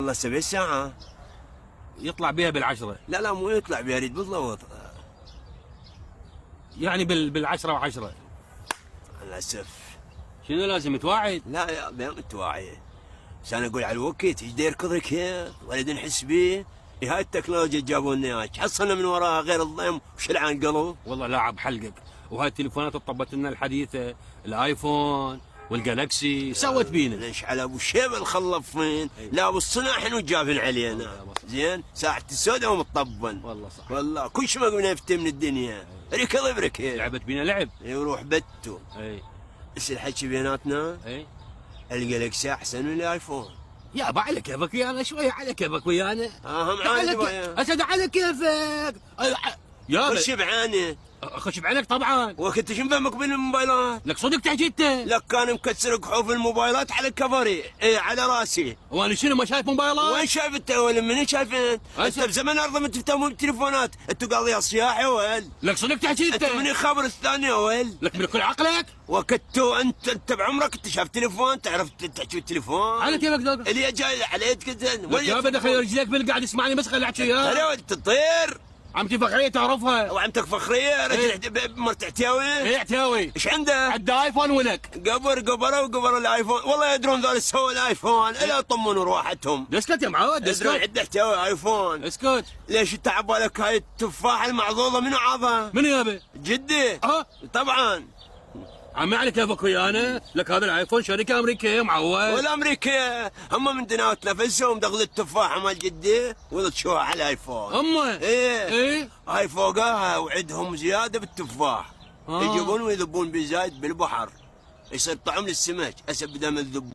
والله 7 ساعة. يطلع بها بالعشرة. لا مو يطلع بها، اريد بالضبط. يعني بالعشرة وعشرة. للاسف. شنو لازم توعد؟ لا يا بين متواعي. عشان اقول على الوقت ايش دا يركض ركض ولا نحس به. هاي التكنولوجيا جابوا لنا اياها، حصلنا من وراها غير الضيم وشلعان قلب. والله لاعب حلقك. وهاي التليفونات اللي طبت لنا الحديثة، الايفون والجالكسي سوت بينا. ليش على ابو شيبه الخلف فين؟ لا ابو الصنع حنو جابن علينا. زين ساعة السوداء ومطبن. والله صح. والله كل شيء ما قمنا نفتي من الدنيا. ركض بركض. لعبت بينا لعب. يروح بتو. اي. بس الحكي بيناتنا. اي. الجالكسي احسن من الايفون. يابا على كيفك ويانا شوي، على كيفك ويانا. هم عادي بقى. اسد على كيفك. يابا خش بعاني. خش بعينك طبعا. وكنت شو فهمك بالموبايلات؟ لك صدق تحكي انت؟ لك كان مكسر كحوف الموبايلات على كفري، ايه على راسي. وانا شنو ما شايف موبايلات؟ وين شايف انت ولا مني شايف انت؟ انت بزمن ارض ما تفتهمون بالتليفونات، انتوا قاضي صياح يا ول. لك صدق تحكي انت؟ انت من الخبر الثاني يا ول. لك من كل عقلك؟ وكنتوا انت بعمرك انت شايف تليفون، تعرف تحكي بالتليفون؟ على كيفك دوق؟ اللي جاي عليك كذا. لك يابا دخل رجليك بالقاعد اسمعني بس خلي احكي وياك. هلا ولد تطير. عمتي فخريه تعرفها. وعمتك فخريه رجل مرت عتاوي. ايه عتاوي. ايش عنده؟ عنده ايفون ولك. قبر الايفون، والله يدرون ذول سووا الايفون، الا يطمنوا روحتهم. اسكت يا معود اسكت. يدرون عنده احتوى ايفون. اسكت. ليش انت عبالك هاي التفاحه المعضوضه منو عاضها؟ من يابا؟ جدي. طبعا. عمي على كيفك ويانا، لك هذا الايفون شركه امريكيه معود. ولا امريكيه، هم من دناوت نفسهم دخلوا التفاحه مال جدي وضشوها على الايفون. ايه هاي فوقها وعدهم زياده بالتفاح. يجيبون ويذبون بزايد بالبحر، يصير طعم للسمك، هسه بدل ما تذبون